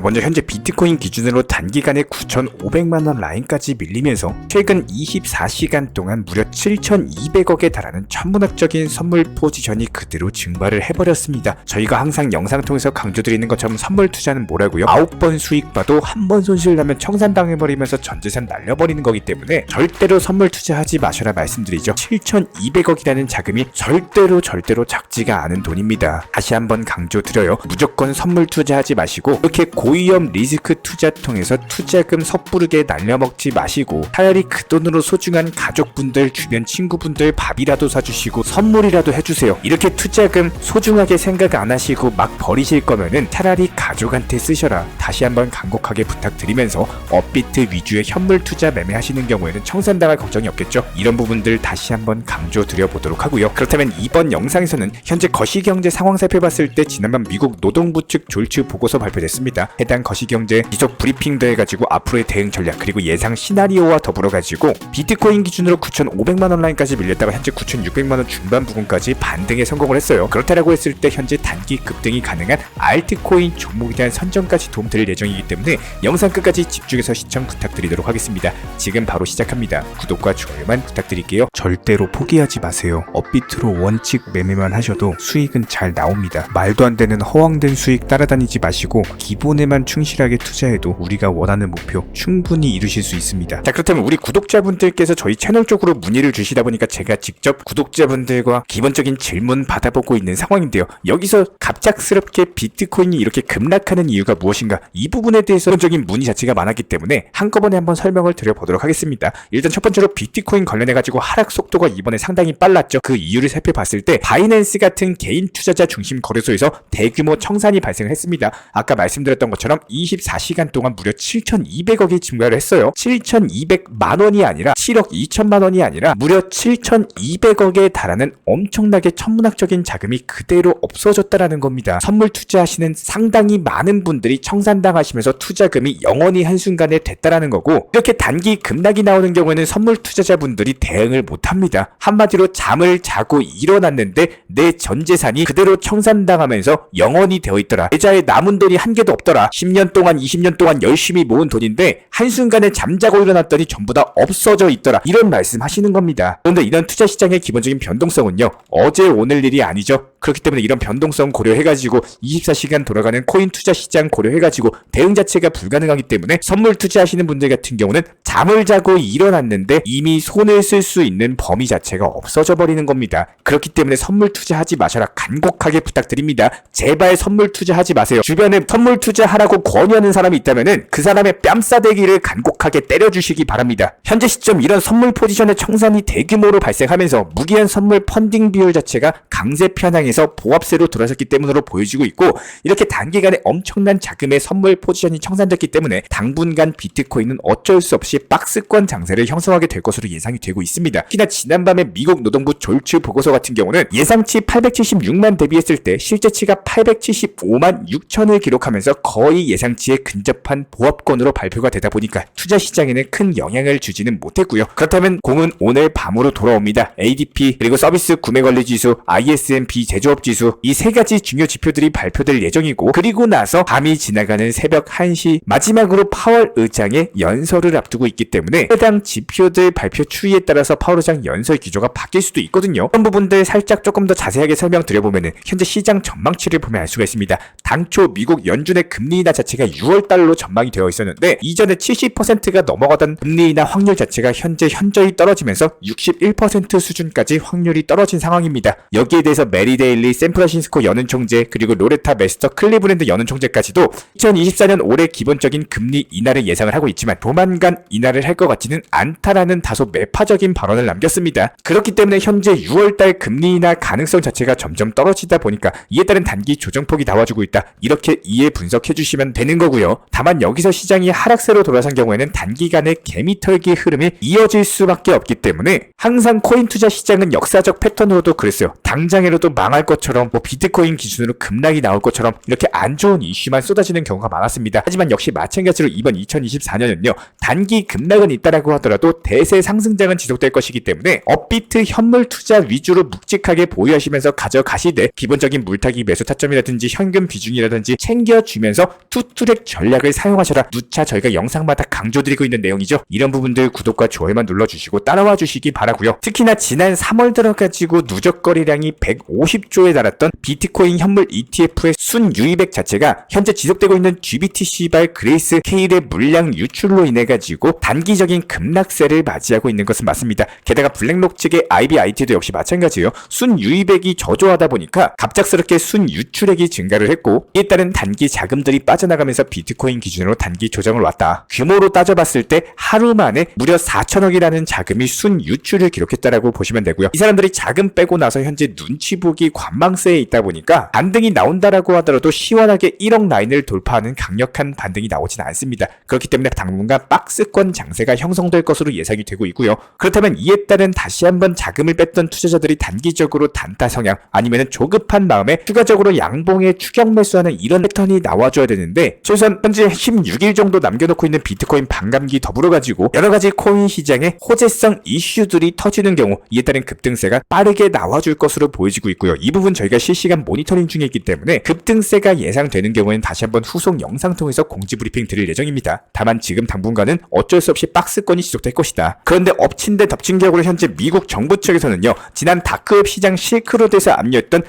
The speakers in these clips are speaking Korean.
먼저 현재 비트코인 기준으로 단기간에 9,500만원 라인까지 밀리면서 최근 24시간 동안 무려 7,200억에 달하는 천문학적인 선물 포지션이 그대로 증발을 해버렸습니다. 저희가 항상 영상 통해서 강조드리는 것처럼 선물 투자는 뭐라고요? 9번 수익 봐도 한 번 손실 나면 청산당해버리면서 전재산 날려버리는 거기 때문에 절대로 선물 투자하지 마셔라 말씀드리죠. 7,200억이라는 자금이 절대로 작지가 않은 돈입니다. 다시 한번 강조드려요. 무조건 선물 투자하지 마시고 이렇게 고위험 리스크 투자 통해서 투자금 섣부르게 날려먹지 마시고 차라리 그 돈으로 소중한 가족분들, 주변 친구분들 밥이라도 사주시고 선물이라도 해주세요. 이렇게 투자금 소중하게 생각 안 하시고 막 버리실 거면은 차라리 가족한테 쓰셔라. 다시 한번 간곡하게 부탁드리면서 업비트 위주의 현물 투자 매매하시는 경우에는 청산당할 걱정이 없겠죠. 이런 부분들 다시 한번 강조드려 보도록 하고요. 그렇다면 이번 영상에서는 현재 거시경제 상황 살펴봤을 때 지난번 미국 노동부 측 졸츠 보고서 발표됐습니다. 해당 거시경제 지속 브리핑도 해가지고 앞으로의 대응 전략 그리고 예상 시나리오와 더불어 가지고 비트코인 기준으로 9,500만원 라인까지 밀렸다가 현재 9,600만원 중반 부근까지 반등에 성공을 했어요. 그렇다라고 했을 때 현재 단기 급등이 가능한 알트코인 종목에 대한 선정까지 도움드릴 예정이기 때문에 영상 끝까지 집중해서 시청 부탁드리도록 하겠습니다. 지금 바로 시작합니다. 구독과 좋아요만 부탁드릴게요. 절대로 포기하지 마세요. 업비트로 원칙 매매만 하셔도 수익은 잘 나옵니다. 말도 안 되는 허황된 수익 따라다니지 마시고 기본에만 충실하게 투자해도 우리가 원하는 목표 충분히 이루실 수 있습니다. 자, 그렇다면 우리 구독자분들께서 저희 채널 쪽으로 문의를 주시다 보니까 제가 직접 구독자분들과 기본적인 질문 받아보고 있는 상황인데요. 여기서 갑작스럽게 비트코인이 이렇게 급락하는 이유가 무엇인가, 이 부분에 대해서 기본적인 문의 자체가 많았기 때문에 한꺼번에 한번 설명을 드려보도록 하겠습니다. 일단 첫 번째로 비트코인 관련해가지고 하락 속도가 이번에 상당히 빨랐죠. 그 이유를 살펴봤을 때 바이낸스 같은 개인 투자자 중심 거래소에서 대규모 청산이 발생을 했습니다. 아까 말씀드렸던 것처럼 24시간 동안 무려 7,200억이 증가를 했어요. 7,200만원이 아니라 7억 2천만원이 아니라 무려 7,200억에 달하는 엄청나게 천문학적인 자금이 그대로 없어졌다라는 겁니다. 선물 투자하시는 상당히 많은 분들이 청산당하시면서 투자금이 영원히 한순간에 됐다라는 거고, 이렇게 단기 급락이 나오는 경우에는 선물 투자자분들이 대응을 못합니다. 한마디로 잠을 자고 일어났는데 내 전재산이 그대로 청산당하면서 영원히 되어 있더라. 계좌에 남은 돈이 한 개도 없더라. 10년 동안 20년 동안 열심히 모은 돈인데 한순간에 잠자고 일어났더니 전부 다 없어져 있더라. 이런 말씀 하시는 겁니다. 그런데 이런 투자 시장의 기본적인 변동성은요, 어제 오늘 일이 아니죠. 그렇기 때문에 이런 변동성 고려해가지고 24시간 돌아가는 코인 투자 시장 고려해가지고 대응 자체가 불가능하기 때문에 선물 투자하시는 분들 같은 경우는 잠을 자고 일어났는데 이미 손을 쓸 수 있는 범위 자체가 없어져 버리는 겁니다. 그렇기 때문에 선물 투자하지 마셔라. 간곡하게 부탁드립니다. 제발 선물 투자하지 마세요. 주변에 선물 투자하라고 권유하는 사람이 있다면은 그 사람의 뺨싸대기를 간곡하게 때려주시기 바랍니다. 현재 시점 이런 선물 포지션의 청산이 대규모로 발생하면서 무기한 선물 펀딩 비율 자체가 강세 편향에서 보합세로 돌아섰기 때문으로 보여지고 있고, 이렇게 단기간에 엄청난 자금의 선물 포지션이 청산됐기 때문에 당분간 비트코인은 어쩔 수 없이 박스권 장세를 형성하게 될 것으로 예상이 되고 있습니다. 특히나 지난밤에 미국 노동부 졸츠 보고서 같은 경우는 예상치 876만 대비했을 때 실제치가 875만 6천을 기록하면서 거의 예상치에 근접한 보합권으로 발표가 되다 보니까 투자 시장에는 큰 영향을 주지는 못했고요. 그렇다면 공은 오늘 밤으로 돌아옵니다. ADP 그리고 서비스 구매 관리 지수, ISM-B 제조업 지수, 이 세 가지 중요 지표들이 발표될 예정이고, 그리고 나서 밤이 지나가는 새벽 1시 마지막으로 파월 의장의 연설을 앞두고 있기 때문에 해당 지표들 발표 추이에 따라서 파월 의장 연설 기조가 바뀔 수도 있거든요. 이런 부분들 살짝 조금 더 자세하게 설명드려보면은 현재 시장 전망치를 보면 알 수가 있습니다. 당초 미국 연준의 금리 인하 자체가 6월달로 전망이 되어 있었는데 이전에 70%가 넘어가던 금리 인하 확률 자체가 현재 현저히 떨어지면서 61% 수준까지 확률이 떨어진 상황입니다. 여기에 대해서 메리 데일리, 샌프란시스코 연은 총재, 그리고 로레타 메스터 클리브랜드 연은 총재까지도 2024년 올해 기본적인 금리 인하를 예상을 하고 있지만 조만간 인하를 할 것 같지는 않다라는 다소 매파적인 발언을 남겼습니다. 그렇기 때문에 현재 6월달 금리 인하 가능성 자체가 점점 떨어지다 보니까 이에 따른 단기 조정폭이 나와주고 있다. 이렇게 이해 분석해 주시면 되는 거고요. 다만 여기서 시장이 하락세로 돌아선 경우에는 단기간의 개미털기 흐름이 이어질 수밖에 없기 때문에 항상 코인 투자 시장은 역사적 패턴으로도 그랬어요. 당장이라도 망할 망할 것처럼 비트코인 기준으로 급락이 나올 것처럼 이렇게 안 좋은 이슈만 쏟아지는 경우가 많았습니다. 하지만 역시 마찬가지로 이번 2024년은요. 단기 급락은 있다라고 하더라도 대세 상승장은 지속될 것이기 때문에 업비트 현물 투자 위주로 묵직하게 보유하시면서 가져가시되 기본적인 물타기 매수 타점이라든지 현금 비중이라든지 챙겨주면서 투트랙 전략을 사용하셔라. 누차 저희가 영상마다 강조드리고 있는 내용이죠. 이런 부분들 구독과 좋아요만 눌러주시고 따라와 주시기 바라고요. 특히나 지난 3월 들어가지고 누적거래량이 150조에 달았던 비트코인 현물 ETF의 순유입액 자체가 현재 지속되고 있는 GBTC-발 그레이스 K의 물량 유출로 인해 가지고 단기적인 급락세를 맞이하고 있는 것은 맞습니다. 게다가 블랙록 측의 IBIT도 역시 마찬가지예요. 순유입액이 저조하다 보니까 갑작스럽게 순유출액이 증가를 했고 이에 따른 단기 자금들이 빠져나가면서 비트코인 기준으로 단기 조정을 왔다. 규모로 따져봤을 때 하루 만에 무려 4천억이라는 자금이 순유출을 기록했다라고 보시면 되고요. 이 사람들이 자금 빼고 나서 현재 눈치 보기 관망세에 있다 보니까 반등이 나온다라고 하더라도 시원하게 1억 라인을 돌파하는 강력한 반등이 나오진 않습니다. 그렇기 때문에 당분간 박스권 장세가 형성될 것으로 예상이 되고 있고요. 그렇다면 이에 따른 다시 한번 자금을 뺐던 투자자들이 단기적으로 단타 성향 아니면 조급한 마음에 추가적으로 양봉에 추격 매수하는 이런 패턴이 나와줘야 되는데 최소한 현재 16일 정도 남겨놓고 있는 비트코인 반감기 더불어 가지고 여러가지 코인 시장에 호재성 이슈들이 터지는 경우 이에 따른 급등세가 빠르게 나와줄 것으로 보여지고 있고요. 이 부분 저희가 실시간 모니터링 중에 있기 때문에 급등세가 예상되는 경우에는 다시 한번 후속 영상 통해서 공지 브리핑 드릴 예정입니다. 다만 지금 당분간은 어쩔 수 없이 박스권이 지속될 것이다. 그런데 엎친 데 덮친 격으로 현재 미국 정부 측에서는요. 지난 다크웹 시장 실크로드에서 압류했던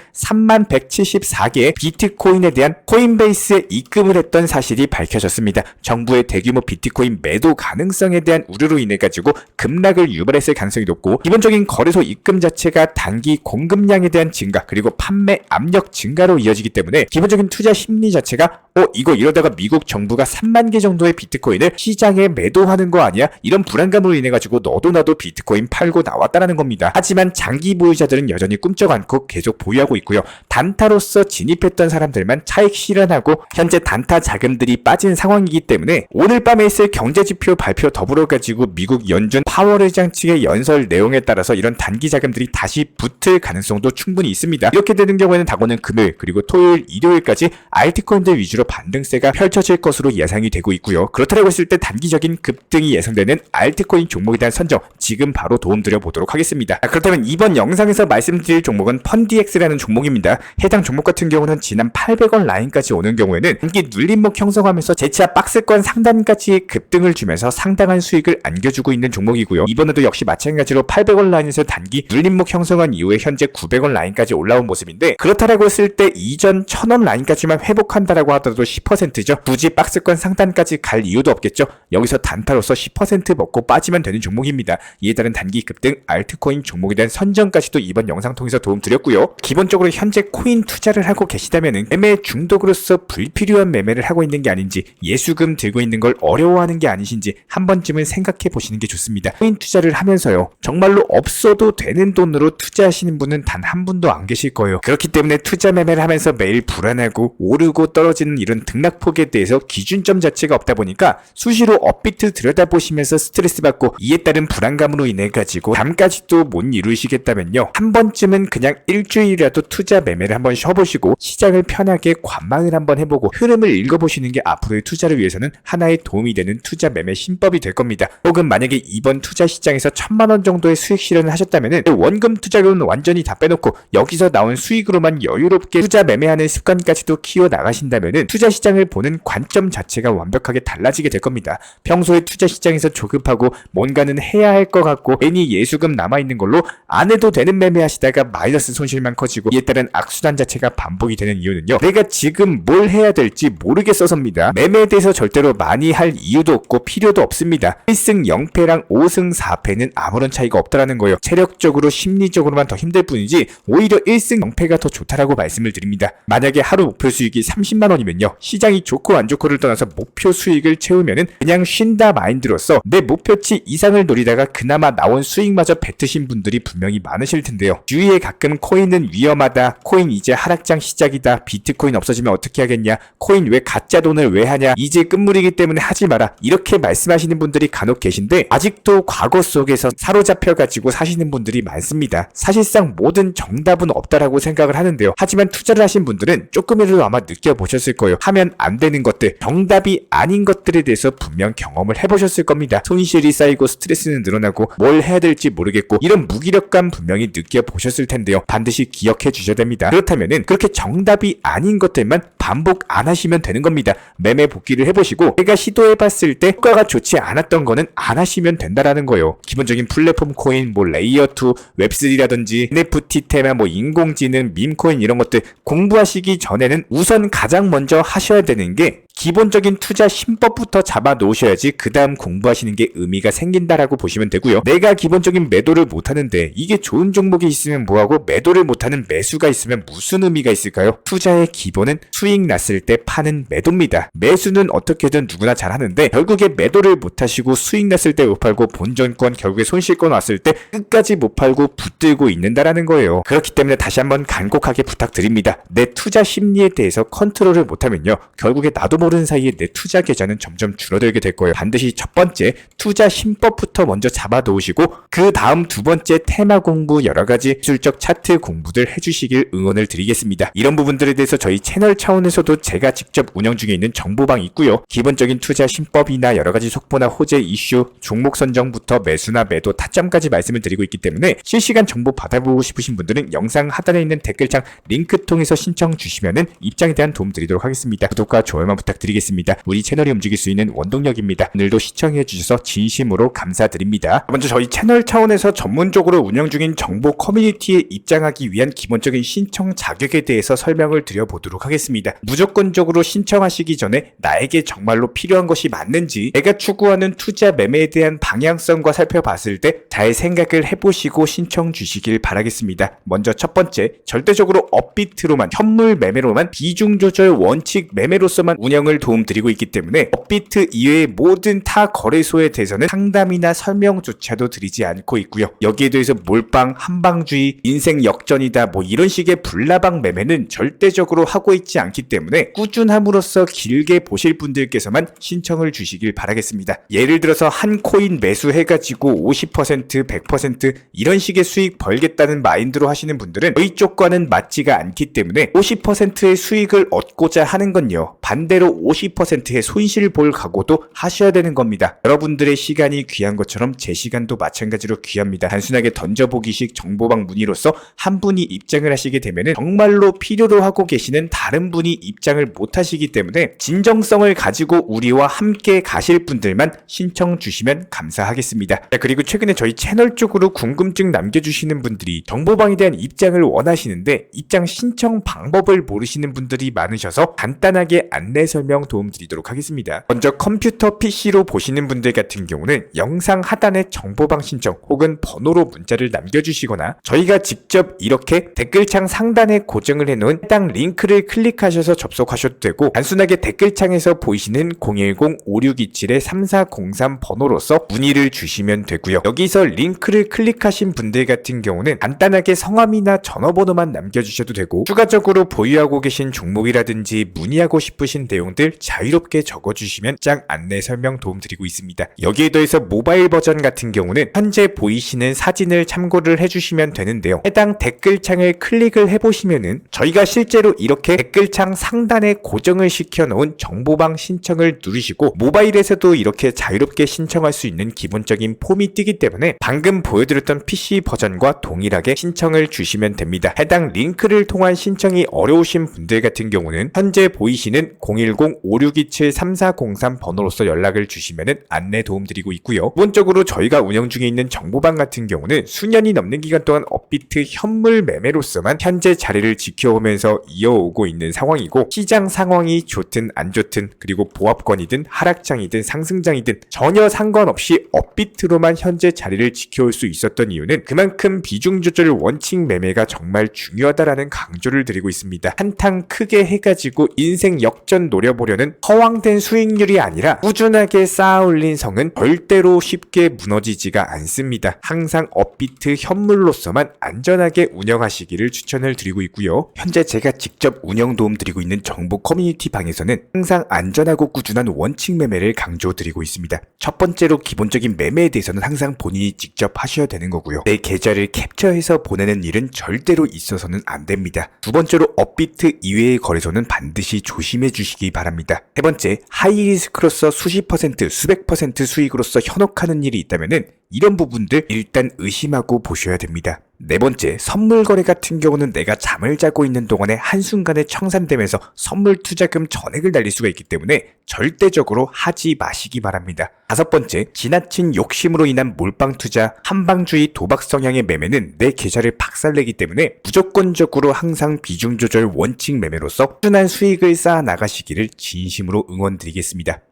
3174개의 비트코인에 대한 코인베이스에 입금을 했던 사실이 밝혀졌습니다. 정부의 대규모 비트코인 매도 가능성에 대한 우려로 인해 가지고 급락을 유발했을 가능성이 높고 기본적인 거래소 입금 자체가 단기 공급량에 대한 증가 그리고 판매 압력 증가로 이어지기 때문에 기본적인 투자 심리 자체가 이거 이러다가 미국 정부가 3만 개 정도의 비트코인을 시장에 매도하는 거 아니야? 이런 불안감으로 인해 가지고 너도 나도 비트코인 팔고 나왔다라는 겁니다. 하지만 장기 보유자들은 여전히 꿈쩍 않고 계속 보유하고 있고요. 단타로서 진입했던 사람들만 차익 실현하고 현재 단타 자금들이 빠진 상황이기 때문에 오늘 밤에 있을 경제지표 발표 더불어 가지고 미국 연준 파월 의장 측의 연설 내용에 따라서 이런 단기 자금들이 다시 붙을 가능성도 충분히 있습니다. 이렇게 되는 경우에는 다고는 금요일 그리고 토요일, 일요일까지 알트코인들 위주로 반등세가 펼쳐질 것으로 예상이 되고 있고요. 그렇다고 했을 때 단기적인 급등이 예상되는 알트코인 종목에 대한 선정 지금 바로 도움드려 보도록 하겠습니다. 그렇다면 이번 영상에서 말씀드릴 종목은 펀디엑스라는 종목입니다. 해당 종목 같은 경우는 지난 800원 라인까지 오는 경우에는 단기 눌림목 형성하면서 재차 박스권 상단까지 급등을 주면서 상당한 수익을 안겨주고 있는 종목이고요. 이번에도 역시 마찬가지로 800원 라인에서 단기 눌림목 형성한 이후에 현재 900원 라인까지 올라온 모습인데 그렇다라고 했을 때 이전 1000원 라인까지만 회복한다라고 하더라도 10%죠. 굳이 박스권 상단까지 갈 이유도 없겠죠. 여기서 단타로서 10% 먹고 빠지면 되는 종목입니다. 이에 따른 단기 급등 알트코인 종목에 대한 선정까지도 이번 영상 통해서 도움드렸고요. 기본적으로 현재 코인 투자를 하고 계시다면 매매 중독으로서 불필요한 매매를 하고 있는 게 아닌지 예수금 들고 있는 걸 어려워하는 게 아니신지 한 번쯤은 생각해 보시는 게 좋습니다. 코인 투자를 하면서요. 정말로 없어도 되는 돈으로 투자하시는 분은 단 한 분도 안 계실 거예요. 그렇기 때문에 투자 매매를 하면서 매일 불안하고 오르고 떨어지는 이런 등락폭에 대해서 기준점 자체가 없다 보니까 수시로 업비트 들여다보시면서 스트레스 받고 이에 따른 불안감으로 인해 가지고 잠까지도 못 이루시겠다면요. 한 번쯤은 그냥 일주일이라도 투자 매매를 한번 쉬어보시고 시장을 편하게 관망을 한번 해보고 흐름을 읽어보시는 게 앞으로의 투자를 위해서는 하나의 도움이 되는 투자 매매 신법이 될 겁니다. 혹은 만약에 이번 투자 시장에서 1000만 원 정도의 수익 실현을 하셨다면 원금 투자료는 완전히 다 빼놓고 여기서 나온 수익으로만 여유롭게 투자 매매하는 습관까지도 키워 나가신다면 투자 시장을 보는 관점 자체가 완벽하게 달라지게 될 겁니다. 평소에 투자 시장에서 조급하고 뭔가는 해야 할 것 같고 괜히 예수금 남아있는 걸로 안 해도 되는 매매하시다가 마이너스 손실만 커지고 이에 따른 악순환 자체가 반복이 되는 이유는요. 내가 지금 뭘 해야 될지 모르겠어서입니다. 매매에 대해서 절대로 많이 할 이유도 없고 필요도 없습니다. 1승 0패랑 5승 4패는 아무런 차이가 없다라는 거예요. 체력적으로 심리적으로만 더 힘들 뿐이지 오히려 1승 0패가 더 좋다라고 말씀을 드립니다. 만약에 하루 목표 수익이 30만 원이면요. 저희는요, 시장이 좋고 안 좋고를 떠나서 목표 수익을 채우면은 그냥 쉰다 마인드로서 내 목표치 이상을 노리다가 그나마 나온 수익마저 뱉으신 분들이 분명히 많으실 텐데요. 주위에 가끔 코인은 위험하다, 코인 이제 하락장 시작이다, 비트코인 없어지면 어떻게 하겠냐, 코인 왜 가짜 돈을 왜 하냐, 이제 끝물이기 때문에 하지 마라, 이렇게 말씀하시는 분들이 간혹 계신데 아직도 과거 속에서 사로잡혀가지고 사시는 분들이 많습니다. 사실상 모든 정답은 없다라고 생각을 하는데요. 하지만 투자를 하신 분들은 조금이라도 아마 느껴보셨을 거예요. 하면 안 되는 것들, 정답이 아닌 것들에 대해서 분명 경험을 해보셨을 겁니다. 손실이 쌓이고 스트레스는 늘어나고 뭘 해야 될지 모르겠고 이런 무기력감 분명히 느껴보셨을 텐데요. 반드시 기억해 주셔야 됩니다. 그렇다면은 그렇게 정답이 아닌 것들만 반복 안 하시면 되는 겁니다. 매매 복귀를 해보시고 제가 시도해봤을 때 효과가 좋지 않았던 거는 안 하시면 된다라는 거예요. 기본적인 플랫폼 코인, 뭐 레이어2, 웹3라든지 NFT 테마, 뭐 인공지능, 밈코인 이런 것들 공부하시기 전에는 우선 가장 먼저 하셔야 되는 게 기본적인 투자 심법부터 잡아 놓으셔야지 그 다음 공부하시는 게 의미가 생긴다라고 보시면 되고요. 내가 기본적인 매도를 못하는데 이게 좋은 종목이 있으면 뭐하고 매도를 못하는 매수가 있으면 무슨 의미가 있을까요? 투자의 기본은 수익 났을 때 파는 매도입니다. 매수는 어떻게든 누구나 잘하는데 결국에 매도를 못하시고 수익 났을 때 못 팔고 본전권 결국에 손실권 왔을 때 끝까지 못 팔고 붙들고 있는다라는 거예요. 그렇기 때문에 다시 한번 간곡하게 부탁드립니다. 내 투자 심리에 대해서 컨트롤을 못하면요, 결국에 나도 모르는 사이에 내 투자 계좌는 점점 줄어들게 될 거예요. 반드시 첫 번째 투자 심법부터 먼저 잡아 놓으시고 그 다음 두 번째 테마 공부, 여러가지 기술적 차트 공부들 해주시길 응원을 드리겠습니다. 이런 부분들에 대해서 저희 채널 차원에서도 제가 직접 운영 중에 있는 정보방이 있고요. 기본적인 투자 심법이나 여러가지 속보나 호재 이슈, 종목 선정부터 매수나 매도 타점까지 말씀을 드리고 있기 때문에 실시간 정보 받아보고 싶으신 분들은 영상 하단에 있는 댓글창 링크 통해서 신청 주시면은 입장에 대한 도움 드리도록 하겠습니다. 구독과 좋아요만 부탁드리겠습니다. 우리 채널이 움직일 수 있는 원동력입니다. 오늘도 시청해 주셔서 진심으로 감사드립니다. 먼저 저희 채널 차원에서 전문적으로 운영 중인 정보 커뮤니티에 입장하기 위한 기본적인 신청 자격에 대해서 설명을 드려보도록 하겠습니다. 무조건적으로 신청하시기 전에 나에게 정말로 필요한 것이 맞는지, 내가 추구하는 투자 매매에 대한 방향성과 살펴봤을 때 잘 생각을 해보시고 신청 주시길 바라겠습니다. 먼저 첫 번째, 절대적으로 업비트로만, 현물 매매로만, 비중 조절 원칙 매매로서만 운영을 도움드리고 있기 때문에 업비트 이외의 모든 타 거래소에 대해서는 상담이나 설명조차도 드리지 않고 있고요. 여기에 대해서 몰빵, 한방주의, 인생 역전이다, 뭐 이런 식의 불나방 매매는 절대적으로 하고 있지 않기 때문에 꾸준함으로써 길게 보실 분들께서만 신청을 주시길 바라겠습니다. 예를 들어서 한 코인 매수해가지고 50%, 100% 이런 식의 수익 벌겠다는 마인드로 하시는 분들은 저희 쪽과는 맞지가 않기 때문에 50%의 수익을 얻고자 하는 건요, 반대로 50%의 손실을 볼 각오도 하셔야 되는 겁니다. 여러분들의 시간이 귀한 것처럼 제 시간도 마찬가지로 귀합니다. 단순하게 던져보기식 정보방 문의로서 한 분이 입장을 하시게 되면은 정말로 필요로 하고 계시는 다른 분이 입장을 못 하시기 때문에 진정성을 가지고 우리와 함께 가실 분들만 신청 주시면 감사하겠습니다. 자, 그리고 최근에 저희 채널 쪽으로 궁금증 남겨주시는 분들이 정보방에 대한 입장을 원하시는데 입장 신청 방법을 모르시는 분들이 많으셔서 간단하게 안내 설명 도움드리도록 하겠습니다. 먼저 컴퓨터 PC로 보시는 분들 같은 경우는 영상 하단에 정보방 신청 혹은 번호로 문자를 남겨주시거나 저희가 직접 이렇게 댓글창 상단에 고정을 해놓은 해당 링크를 클릭하셔서 접속하셔도 되고, 단순하게 댓글창에서 보이시는 010-5627-3403 번호로서 문의를 주시면 되고요. 여기서 링크를 클릭하신 분들 같은 경우는 간단하게 성함이나 전화번호만 남겨주셔도 되고, 추가적으로 보유하고 계신 종목이라든지 문의하고 싶으신 내용들 자유롭게 적어주시면 짝 안내 설명 도움드리고 있습니다. 여기에 더해서 모바일 버전 같은 경우는 현재 보이시는 사진을 참고를 해주시면 되는데요. 해당 댓글창을 클릭을 해보시면은 저희가 실제로 이렇게 댓글창 상단에 고정을 시켜놓은 정보방 신청을 누르시고 모바일에서도 이렇게 자유롭게 신청할 수 있는 기본적인 폼이 뜨기 때문에 방금 보여드렸던 PC 버전과 동일하게 신청을 주시면 됩니다. 해당 링크를 통한 신청이 어려우신 분들 같은 경우는 현재 보이시는 010-5627-3403 번호로서 연락을 주시면 안내 도움드리고 있고요. 기본적으로 저희가 운영 중에 있는 정보방 같은 경우는 수년이 넘는 기간 동안 업비트 현물 매매로서만 현재 자리를 지켜오면서 이어오고 있는 상황이고, 시장 상황이 좋든 안 좋든 그리고 보합권이든 하락장이든 상승장이든 전혀 상관없이 업비트로만 현재 자리를 지켜올 수 있었던 이유는 그만큼 비중 조절 원칙 매매가 정말 중요하다라는 강조를 드리고 있습니다. 한탕 크게 해가지고 인생 역전 노려보려는 허황된 수익률이 아니라 꾸준하게 쌓아올린 성은 절대로 쉽게 무너지지가 않습니다. 항상 업비트 현물로서만 안전하게 운영하시기를 추천을 드리고 있고요. 현재 제가 직접 운영 도움 드리고 있는 정보 커뮤니티 방에서는 항상 안전하고 꾸준한 원칙 매매를 강조드리고 있습니다. 첫 번째로 기본적인 매매에 대해서는 항상 본인이 직접 하셔야 되는 거고요. 내 계좌를 캡처해서 보내는 일은 절대로 있어서는 안 됩니다. 두 번째로 업비트 이외의 거래소는 반드시 조심해 주시기 바랍니다. 세 번째, 하이리스크로서 수십 퍼센트, 수백 퍼센트 수익으로서 현혹하는 일이 있다면은 이런 부분들 일단 의심하고 보셔야 됩니다. 네 번째, 선물 거래 같은 경우는 내가 잠을 자고 있는 동안에 한순간에 청산되면서 선물 투자금 전액을 날릴 수가 있기 때문에 절대적으로 하지 마시기 바랍니다. 다섯 번째, 지나친 욕심으로 인한 몰빵 투자, 한방주의 도박 성향의 매매는 내 계좌를 박살내기 때문에 무조건적으로 항상 비중 조절 원칙 매매로서 꾸준한 수익을 쌓아 나가시기를 진심으로 응원드리겠습니다.